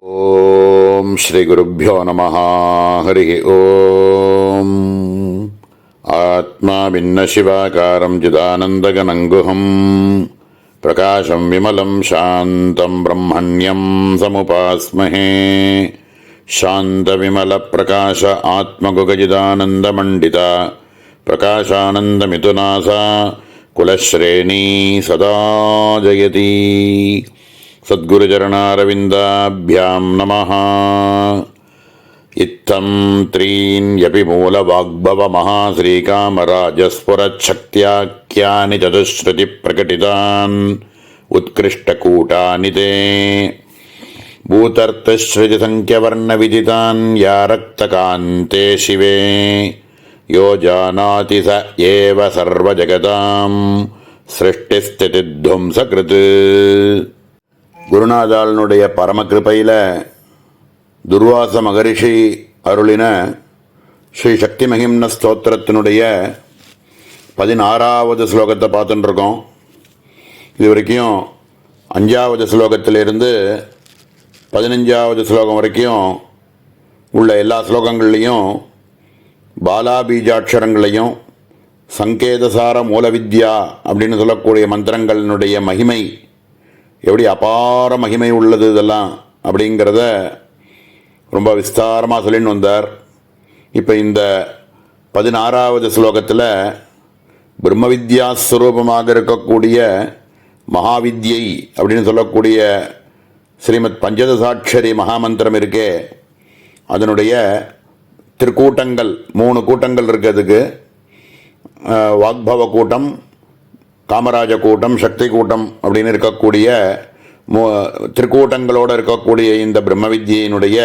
ஓம் ஸ்ரீ குருப்யோ நமः. ஹரி ஓம். ஆத்மா பின்ன சிவாகாரம் சிதானந்தகனங்குஹம் பிரகாசம் விமலம் சாந்தம் பிரம்மண்யம் சமுபாஸ்மஹே. சாந்த விமல பிரகாச ஆத்மகுகஜிதானந்தமண்டிதா பிரகாசானந்தமிதுநாசா குலஸ்ரேணி சதா ஜயதி. சத்குருச்சரணாரவிந்தாभ्याम् நமः. இத்தம் த்ரீன்யபி மூலவாக்பவ மகாஸ்ரீகாமராஜஸ்புரச்சக்தியாக்கியானி சதுஸ்ருதி பிரகடிதான் உத்கிருஷ்டகூட்டானி தே பூதர்த்தஸ்ருதி சங்கியவர்ணவிதிதான் யா ரக்தகாந்தே சிவே யோ ஜானாதி ச ஏவ சர்வஜகதாம் சிருஷ்டிஸ்திதித்வம்சகிருத். குருநாதாளனுடைய பரமகிருப்பையில் துர்வாச மகரிஷி அருளின ஸ்ரீ சக்தி மகிம்ன ஸ்தோத்திரத்தினுடைய 16வது ஸ்லோகத்தை பார்த்துட்டு இருக்கோம். இது வரைக்கும் 5வது ஸ்லோகத்திலிருந்து 15வது ஸ்லோகம் வரைக்கும் உள்ள எல்லா ஸ்லோகங்கள்லையும் பாலாபீஜாட்சரங்களையும் சங்கேதசார மூலவித்யா அப்படின்னு சொல்லக்கூடிய மந்திரங்களினுடைய மகிமை எப்படி அபார மகிமை உள்ளது இதெல்லாம் அப்படிங்கிறத ரொம்ப விஸ்தாரமாக சொல்லின்னு வந்தார். இப்போ இந்த 16வது ஸ்லோகத்தில் பிரம்ம வித்யாஸ்வரூபமாக இருக்கக்கூடிய மகாவித்யை அப்படின்னு சொல்லக்கூடிய ஸ்ரீமத் பஞ்சதசாட்சரி மகாமந்திரம் இருக்கே, அதனுடைய திருக்கூட்டங்கள் 3 கூட்டங்கள் இருக்குது. அதுக்கு வாக்பவ கூட்டம், காமராஜ கூட்டம், சக்தி கூட்டம் அப்படின்னு இருக்கக்கூடிய திருக்கூட்டங்களோடு இருக்கக்கூடிய இந்த பிரம்ம வித்யினுடைய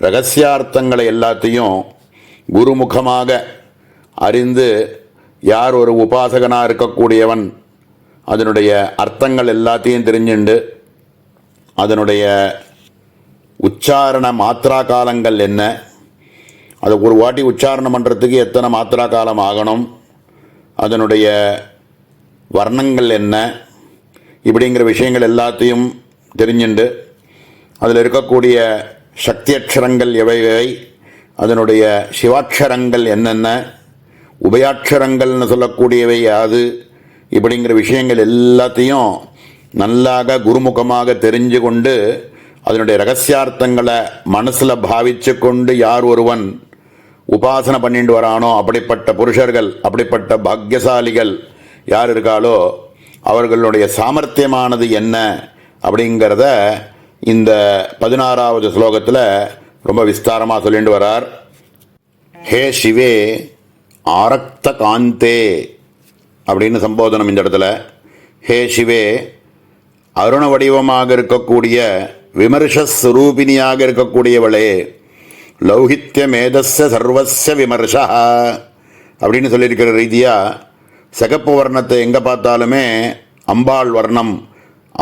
ரகசியார்த்தங்களை எல்லாத்தையும் குருமுகமாக அறிந்து யார் ஒரு உபாசகனாக இருக்கக்கூடியவன் அதனுடைய அர்த்தங்கள் எல்லாத்தையும் தெரிஞ்சுண்டு அதனுடைய உச்சாரண மாத்திரா காலங்கள் என்ன, அதை ஒரு வாட்டி உச்சாரணம் பண்ணுறதுக்கு எத்தனை மாத்திரா காலம் ஆகணும், அதனுடைய வர்ணங்கள் என்ன, இப்படிங்கிற விஷயங்கள் எல்லாத்தையும் தெரிஞ்சுண்டு அதில் இருக்கக்கூடிய சக்தி அக்ஷரங்கள் எவை, அதனுடைய சிவாட்சரங்கள் என்னென்ன, உபயாட்சரங்கள்னு சொல்லக்கூடியவை யாது, இப்படிங்கிற விஷயங்கள் எல்லாத்தையும் நல்லாக குருமுகமாக தெரிஞ்சு கொண்டு அதனுடைய ரகசியார்த்தங்களை மனசில் பாவிச்சு கொண்டு யார் ஒருவன் உபாசனை பண்ணிட்டு வரானோ அப்படிப்பட்ட புருஷர்கள், அப்படிப்பட்ட பாக்யசாலிகள் யார் இருக்காளோ அவர்களுடைய சாமர்த்தியமானது என்ன அப்படிங்கிறத இந்த 16வது ஸ்லோகத்தில் ரொம்ப விஸ்தாரமாக சொல்லிட்டு வரார். ஹே சிவே ஆரக்த காந்தே அப்படின்னு சம்போதனம் இந்த இடத்துல. ஹே சிவே அருண வடிவமாக இருக்கக்கூடிய விமர்சஸ்வரூபிணியாக இருக்கக்கூடியவளே, லௌகித்ய மேதஸ்ய சர்வஸ்ய விமர்சா அப்படின்னு சொல்லியிருக்கிற ரீதியாக சிகப்பு வர்ணத்தை எங்கே பார்த்தாலுமே அம்பாள் வர்ணம்,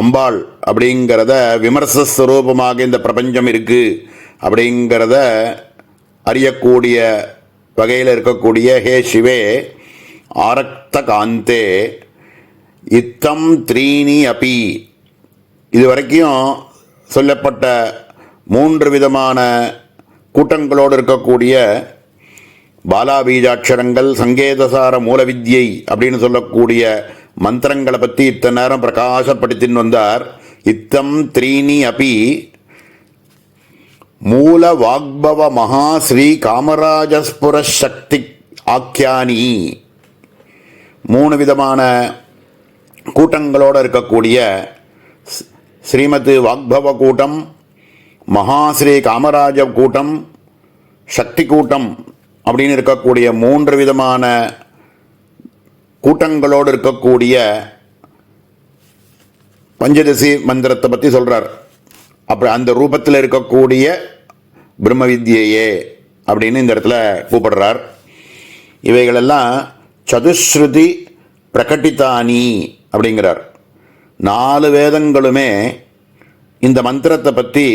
அம்பாள் அப்படிங்கிறத விமர்சஸ்வரூபமாக இந்த பிரபஞ்சம் இருக்குது அப்படிங்கிறத அறியக்கூடிய வகையில் இருக்கக்கூடிய ஹே சிவே ஆரக்த காந்தே இத்தம் த்ரீணி அபி, இதுவரைக்கும் சொல்லப்பட்ட 3 விதமான கூட்டங்களோடு இருக்கக்கூடிய பாலாபீஜாட்சரங்கள், சங்கேதசார மூலவித்யை அப்படின்னு சொல்லக்கூடிய மந்திரங்களை பற்றி இத்தனை நேரம் பிரகாசப்படுத்தின்னு வந்தார். இத்தம் த்ரீணி அபி மூல வாக்பவ மகா ஸ்ரீ காமராஜஸ்புர சக்தி ஆக்கியானி, 3 விதமான கூட்டங்களோடு இருக்கக்கூடிய ஸ்ரீமத் வாக்பவ கூட்டம், மகாஸ்ரீ காமராஜ கூட்டம், சக்தி கூட்டம் அப்படின்னு இருக்கக்கூடிய 3 விதமான கூட்டங்களோடு இருக்கக்கூடிய பஞ்சதசி மந்திரத்தை பற்றி சொல்கிறார். அப்படி அந்த ரூபத்தில் இருக்கக்கூடிய பிரம்ம வித்யையே அப்படின்னு இந்த இடத்துல கூப்பிடுறார். இவைகளெல்லாம் சதுஸ்ருதி பிரகட்டித்தானி அப்படிங்கிறார். 4 வேதங்களுமே இந்த மந்திரத்தை பற்றி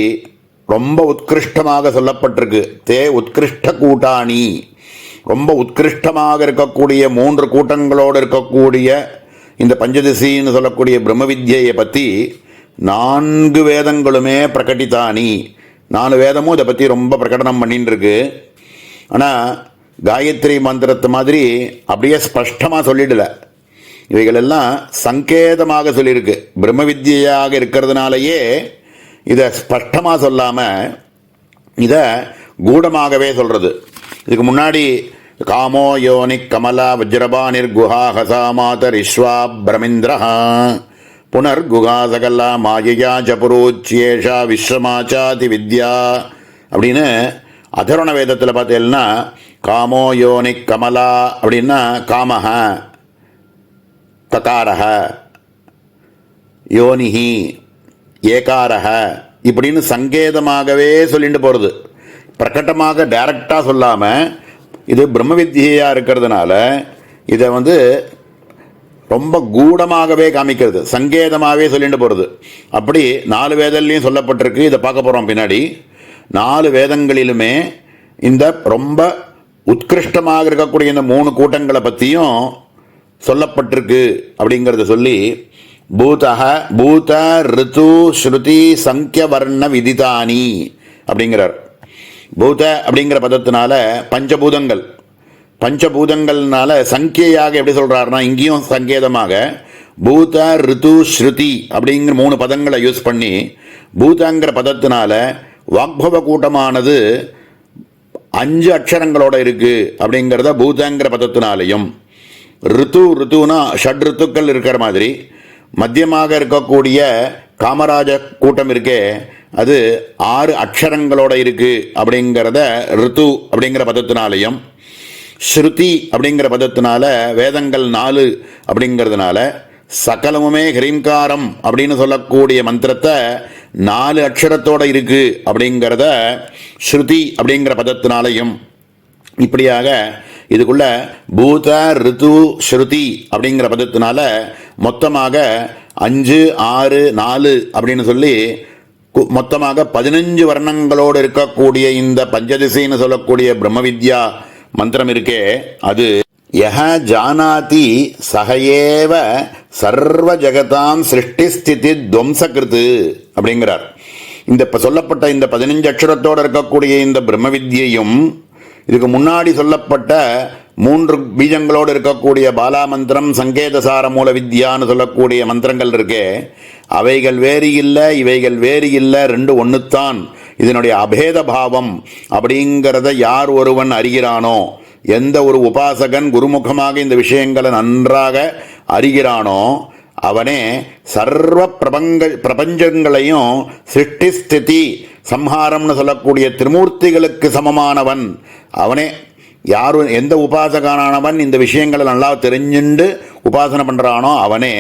ரொம்ப உத்கிருஷ்டமாக சொல்லப்பட்டிருக்கு. தே உத்கிருஷ்ட கூட்டாணி, ரொம்ப உத்கிருஷ்டமாக இருக்கக்கூடிய 3 கூட்டங்களோடு இருக்கக்கூடிய இந்த பஞ்சதசின்னு சொல்லக்கூடிய பிரம்ம வித்யை பற்றி 4 வேதங்களுமே பிரகட்டித்தானி, 4 வேதமும் இதை பற்றி ரொம்ப பிரகடனம் பண்ணிட்டு இருக்கு. ஆனால் காயத்ரி மந்திரத்தை மாதிரி அப்படியே ஸ்பஷ்டமாக சொல்லிடல. இவைகளெல்லாம் சங்கேதமாக சொல்லியிருக்கு. பிரம்ம வித்யாக இருக்கிறதுனாலேயே இதை ஸ்பஷ்டமாக சொல்லாமல் இதை கூடமாகவே சொல்கிறது. இதுக்கு முன்னாடி காமோ யோனி கமலா வஜ்ரபானிர் குஹா ஹசா மாதர் இஸ்வா பிரமிந்திரஹா புனர் குஹா சகலா மாயையா ஜபுரோச்சியேஷா விஸ்வமாச்சாதி வித்யா அப்படின்னு அதர்வண வேதத்தில் பார்த்தீங்கன்னா காமோ யோனி கமலா அப்படின்னா காமஹ தகாரஹ யோனிஹி ஏகாரஹ இப்படின்னு சங்கேதமாகவே சொல்லிட்டு போகிறது. பிரகட்டமாக டைரக்டாக சொல்லாமல் இது பிரம்ம வித்யாக இருக்கிறதுனால இதை ரொம்ப கூடமாகவே காமிக்கிறது, சங்கேதமாகவே சொல்லிட்டு போகிறது. அப்படி 4 வேதங்களையும் சொல்லப்பட்டிருக்கு. இதை பார்க்க போகிறோம் பின்னாடி. 4 வேதங்களிலுமே இந்த ரொம்ப உத்கிருஷ்டமாக இருக்கக்கூடிய இந்த 3 கூட்டங்களை பற்றியும் சொல்லப்பட்டிருக்கு அப்படிங்கிறத சொல்லி பூத ரித்து ஸ்ருதி சங்கிய வர்ண விதிதானி அப்படிங்கிறார். பூத அப்படிங்கிற பதத்தினால பஞ்சபூதங்கள்னால சங்கியாக எப்படி சொல்கிறாருன்னா, இங்கேயும் சங்கேதமாக பூத ரித்து ஸ்ருதி அப்படிங்கிற 3 பதங்களை யூஸ் பண்ணி பூதங்கிற பதத்தினால வாக்பவ கூட்டமானது 5 அக்ஷரங்களோட இருக்கு அப்படிங்கிறத பூதங்கிற பதத்தினாலையும், ரித்துனா ஷட் ரித்துக்கள் இருக்கிற மாதிரி மத்தியமாக இருக்கக்கூடிய காமராஜ கூட்டம் இருக்கே அது 6 அக்ஷரங்களோட இருக்கு அப்படிங்கிறத ரித்து அப்படிங்கிற பதத்தினாலையும், ஸ்ருதி அப்படிங்கிற பதத்தினால வேதங்கள் 4 அப்படிங்கிறதுனால சகலமுமே ஹிரீங்காரம் அப்படின்னு சொல்லக்கூடிய மந்திரத்தை 4 அக்ஷரத்தோட இருக்கு அப்படிங்கிறத ஸ்ருதி அப்படிங்கிற பதத்தினாலையும், இப்படியாக இதுக்குள்ள பூத ரித்து ஸ்ருதி அப்படிங்கிற பதத்தினால மொத்தமாக 5 6 4 அப்படின்னு சொல்லி மொத்தமாக 15 வர்ணங்களோடு இருக்கக்கூடிய இந்த பஞ்சதிசைன்னு சொல்லக்கூடிய பிரம்ம வித்யா மந்திரம் இருக்கே அது யஹ ஜானாதி சகையேவ சர்வ ஜகதாம் சிருஷ்டி ஸ்திதி துவம்சகிருத்து அப்படிங்கிறார். இந்த சொல்லப்பட்ட இந்த 15 அக்ஷரத்தோடு இருக்கக்கூடிய இந்த பிரம்ம வித்யையும் இதுக்கு முன்னாடி சொல்லப்பட்ட 3 பீஜங்களோடு இருக்கக்கூடிய பாலா மந்திரம் சங்கேதசார மூல வித்யான்னு சொல்லக்கூடிய மந்திரங்கள் இருக்கே அவைகள் வேறு இல்லை, இவைகள் வேறு இல்லை, 2 ஒன்றுத்தான். இதனுடைய அபேத பாவம் அப்படிங்கிறத யார் ஒருவன் அறிகிறானோ, எந்த ஒரு உபாசகன் குருமுகமாக இந்த விஷயங்களை நன்றாக அறிகிறானோ அவனே சர்வ பிரபஞ்சங்களையும் சிருஷ்டி ஸ்திதி சம்ஹாரம்னு சொல்லக்கூடிய திரிமூர்த்திகளுக்கு சமமானவன் அவனே. யார் எந்த உபாசகனானவன் இந்த விஷயங்களை நல்லா தெரிஞ்சுண்டு உபாசனை பண்ணுறானோ அவனே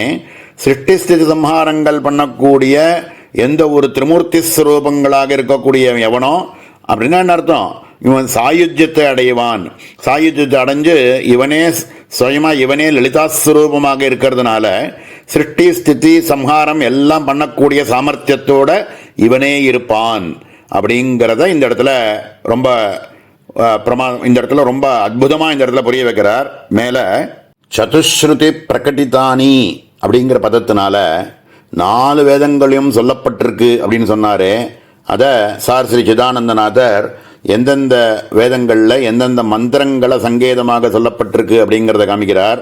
சிருஷ்டி ஸ்திதி சம்ஹாரங்கள் பண்ணக்கூடிய எந்த ஒரு திரிமூர்த்தி ஸ்வரூபங்களாக இருக்கக்கூடிய எவனோ அப்படின்னா என்ன அர்த்தம், இவன் சாயுஜ்யத்தை அடைவான். சாயுஜ்யத்தை அடைஞ்சு இவனே சுயமாக இவனே லலிதாஸ்வரூபமாக இருக்கிறதுனால சிருஷ்டி ஸ்திதி சம்ஹாரம் எல்லாம் பண்ணக்கூடிய சாமர்த்தியத்தோட இவனே இருப்பான் அப்படிங்கிறத இந்த இடத்துல ரொம்ப இந்த இடத்துல ரொம்ப அற்புதமாக இந்த இடத்துல புரிய வைக்கிறார். மேலே சதுஸ்ருதி பிரகட்டிதானி அப்படிங்கிற பதத்தினால 4 வேதங்களையும் சொல்லப்பட்டிருக்கு அப்படின்னு சொன்னார். அதை சார் ஸ்ரீ சிதானந்தநாதர் எந்தெந்த வேதங்களில் எந்தெந்த மந்திரங்களை சங்கேதமாக சொல்லப்பட்டிருக்கு அப்படிங்கிறத காமிக்கிறார்.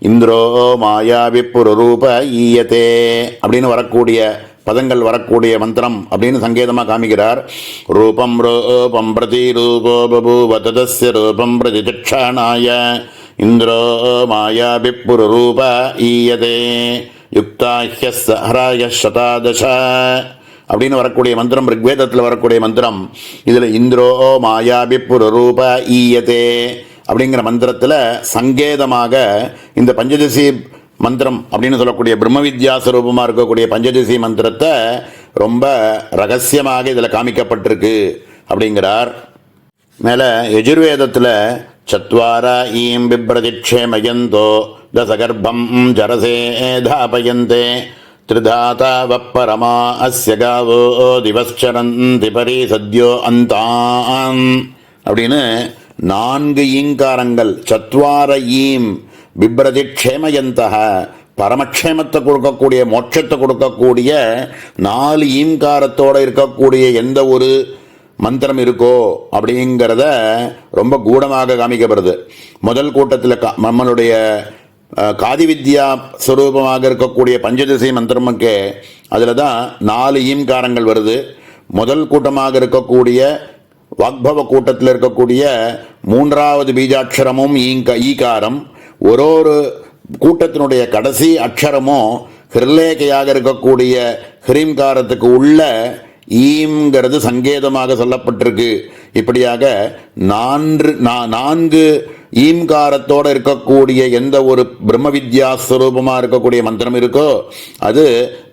இந்திரோ மாயா விப்புரூப ஈயத்தே அப்படின்னு வரக்கூடிய பதங்கள் வரக்கூடிய மந்திரம் அப்படின்னு சங்கேதமாக காமிக்கிறார். ரூபம் ரூபம் பிரதி ரூபோ பபூவ ததஸ்ய ரூபம் பிரதிதிக்ஷாணாய இந்திரோ மாயா விப்புரூப ஈயதே யுக்தாஹ்யஸ் ஹராய சதாதச அப்படின்னு வரக்கூடிய மந்திரம் ரிக்வேதத்தில் வரக்கூடிய மந்திரம். இதில் இந்திரோ மாயாபிப்புரூப ஈயத்தே அப்படிங்கிற மந்திரத்தில் சங்கேதமாக இந்த பஞ்சதசி மந்திரம் அப்படின்னு சொல்லக்கூடிய பிரம்ம வித்யா ஸ்வரூபமாக இருக்கக்கூடிய பஞ்சதசி மந்திரத்தை ரொம்ப ரகசியமாக இதில் காமிக்கப்பட்டிருக்கு அப்படிங்கிறார். மேலே யஜுர்வேதத்தில் சத்வார ஈம் பிப்ரதிக்ஷேமயந்தோ தசகர்ப்பம் ஜரசே தாபயந்தே திரிதாதா வப்பரமா அஸ்ய காவோ திவஸ்சரந்தி பரி சத்யோ அந்தாம் அப்படின்னு 4 ஈங்காரங்கள் சத்வார ஈம் பிப்ரதி க்ஷேமயந்தः பரமக்ஷேமத்தை கொடுக்கக்கூடிய, மோட்சத்தை கொடுக்கக்கூடிய 4 ஈம்காரத்தோடு இருக்கக்கூடிய எந்த ஒரு மந்திரம் இருக்கோ அப்படிங்கிறத ரொம்ப கூடமாக காமிக்கப்படுது. முதல் கூட்டத்தில் நம்மளுடைய காதி வித்யா ஸ்வரூபமாக இருக்கக்கூடிய பஞ்சதசி மந்திரமுக்கு அதில் தான் 4 ஈம்காரங்கள் வருது. முதல் கூட்டமாக இருக்கக்கூடிய வாக்பவ கூட்டத்தில் இருக்கக்கூடிய 3வது பீஜாட்சரமும் ஈகாரம், ஒரு கூட்டத்தினுடைய கடைசி அக்ஷரமும் ஹிருலேகையாக இருக்கக்கூடிய ஹிரீம்காரத்துக்கு உள்ள ஈம்ங்கிறது சங்கேதமாக சொல்லப்பட்டிருக்கு. இப்படியாக 4 ஈம்காரத்தோடு இருக்கக்கூடிய எந்த ஒரு பிரம்ம வித்யா ஸ்வரூபமாக இருக்கக்கூடிய மந்திரம் இருக்கோ அது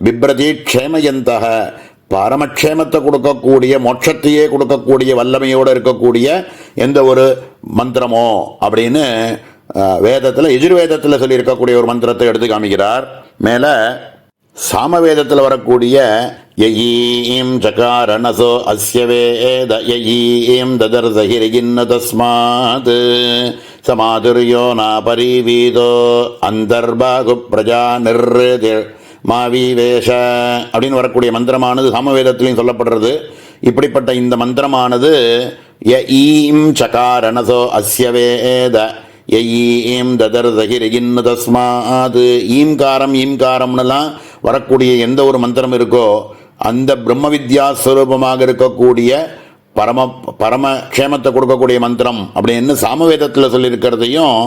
பிப்ரதி க்ஷேமயந்தக, பரமக்ஷேமத்தை கொடுக்கக்கூடிய, மோட்சத்தையே கொடுக்கக்கூடிய வல்லமையோடு இருக்கக்கூடிய எந்த ஒரு மந்திரமோ அப்படின்னு வேதத்தில், எஜுர்வேதத்தில் சொல்லியிருக்கக்கூடிய ஒரு மந்திரத்தை எடுத்து காமிக்கிறார். மேலே சாமவேதத்தில் வரக்கூடிய யயீம் சகாரணசோ அஸ்ய வேத யயீம் ததர்சஹிரிகின்ன தஸ்மாத் சமாதுர்யோ நா பரிவீதோ அந்தர்பாகு பிரஜா நிர்திர் மாவிவேஷ அப்படின்னு வரக்கூடிய மந்திரமானது சாமவேதத்திலையும் சொல்லப்படுறது. இப்படிப்பட்ட இந்த மந்திரமானது யஈம் சகாரணசோ அஸ்ய வேத யஈம் ததர்சஹிரிகின்ன தஸ்மாத், ஈம்காரம்னுலாம் வரக்கூடிய எந்த ஒரு மந்திரம் இருக்கோ அந்த பிரம்ம வித்யா ஸ்வரூபமாக இருக்கக்கூடிய பரமக்ஷேமத்தை கொடுக்கக்கூடிய மந்திரம் அப்படின்னு சாமவேதத்தில் சொல்லியிருக்கிறதையும்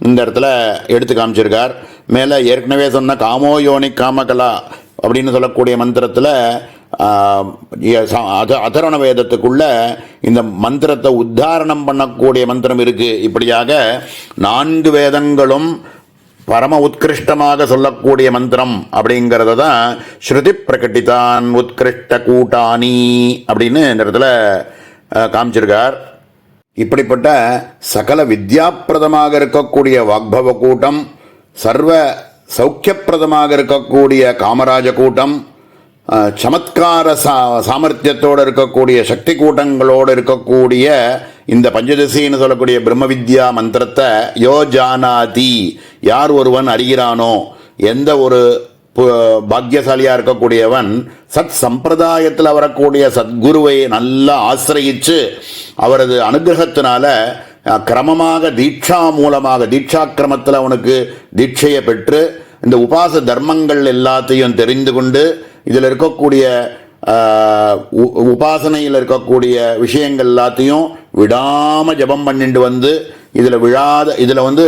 இந்த இடத்துல எடுத்து காமிச்சிருக்கார். மேலே ஏற்கனவே சொன்ன காமோயோனி காமகலா அப்படின்னு சொல்லக்கூடிய மந்திரத்தில் அதர்வண வேதத்துக்குள்ள இந்த மந்திரத்தை உத்தாரணம் பண்ணக்கூடிய மந்திரம் இருக்கு. இப்படியாக 4 வேதங்களும் பரம உத்கிருஷ்டமாக சொல்லக்கூடிய மந்திரம் அப்படிங்கிறத தான் ஸ்ருதி பிரகட்டிதான் உத்கிருஷ்ட கூட்டானி அப்படின்னு இந்த இடத்துல காமிச்சிருக்கார். இப்படிப்பட்ட சகல வித்யாப்பிரதமாக இருக்கக்கூடிய வாக்பவ கூட்டம், சர்வ சௌக்கியப்பிரதமாக இருக்கக்கூடிய காமராஜ கூட்டம், சமத்கார சாமர்த்தியத்தோடு இருக்கக்கூடிய சக்தி கூட்டங்களோடு இருக்கக்கூடிய இந்த பஞ்சதசின்னு சொல்லக்கூடிய பிரம்ம வித்யா மந்திரத்தை யோ ஜானாதி, யார் ஒருவன் அறிகிறானோ, எந்த ஒரு பாக்கியசாலியாக இருக்கக்கூடியவன் சத் சம்பிரதாயத்தில் வரக்கூடிய சத்குருவை நல்லா ஆசிரயித்து அவரது அனுகிரகத்தினால கிரமமாக தீட்சா மூலமாக தீட்சாக்கிரமத்தில் அவனுக்கு தீட்சையை பெற்று இந்த உபாச தர்மங்கள் எல்லாத்தையும் தெரிந்து கொண்டு இதில் இருக்கக்கூடிய உபாசனையில் இருக்கக்கூடிய விஷயங்கள் எல்லாத்தையும் விடாமல் ஜபம் பண்ணிட்டு வந்து இதில் வந்து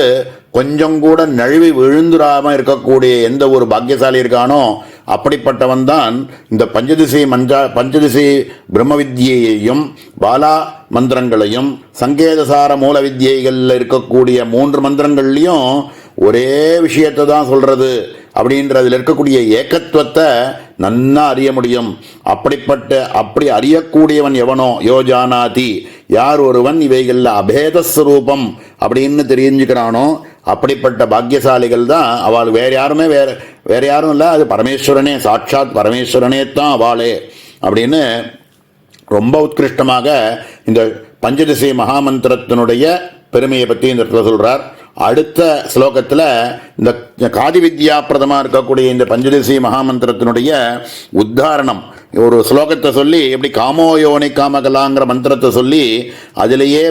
கொஞ்சம் கூட நழுவி விழுந்துடாமல் இருக்கக்கூடிய எந்த ஒரு பாக்கியசாலி இருக்கானோ அப்படிப்பட்டவன் தான் இந்த பஞ்சதிசை பிரம்ம வித்யையையும் பாலா மந்திரங்களையும் சங்கேதசார மூல வித்யைகளில் இருக்கக்கூடிய 3 மந்திரங்கள்லையும் ஒரே விஷயத்தை தான் சொல்றது அப்படின்றதில் இருக்கக்கூடிய ஏகத்துவத்தை நன்னா அறிய முடியும். அப்படி அறியக்கூடியவன் எவனோ யோஜானாதி, யார் ஒருவன் இவைகளில் அபேதஸ்வரூபம் அப்படின்னு தெரிஞ்சுக்கிறானோ அப்படிப்பட்ட பாக்கியசாலிகள் தான் அவள். வேற யாரும் இல்லை, அது பரமேஸ்வரனே, சாட்சாத் பரமேஸ்வரனே தான் அவளே அப்படின்னு ரொம்ப உத்கிருஷ்டமாக இந்த பஞ்சதிசை மகாமந்திரத்தினுடைய பெருமையை பற்றி இந்த இடத்துல சொல்கிறார். அடுத்த ஸ்லோகத்தில் இந்த காதி வித்யா பிரதமாக இருக்கக்கூடிய இந்த பஞ்சதசி மகாமந்திரத்தினுடைய உத்தாரணம் ஒரு ஸ்லோகத்தை சொல்லி, எப்படி காமோயோனி காமகலாங்கிற மந்திரத்தை சொல்லி அதிலேயே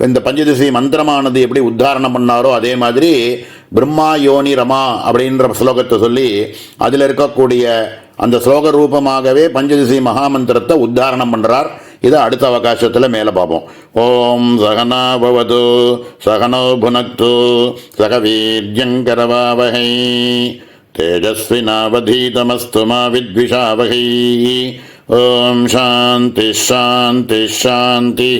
இந்த பஞ்சதசி மந்திரமானது எப்படி உத்தாரணம் பண்ணாரோ அதே மாதிரி பிரம்மா யோனி ரமா அப்படின்ற ஸ்லோகத்தை சொல்லி அதில் இருக்கக்கூடிய அந்த ஸ்லோக ரூபமாகவே பஞ்சதசி மகாமந்திரத்தை உத்தாரணம் பண்ணுறார். இதை அடுத்த அவகாசத்தில் மேலே பார்ப்போம். ஓம் சகனா பவது சகனோ புனக்து சக வீர்யங்கரவாவகை தேஜஸ்வினாவதீதமஸ்து மா வித்விஷாவகை. ஓம் சாந்தி சாந்தி சாந்தி.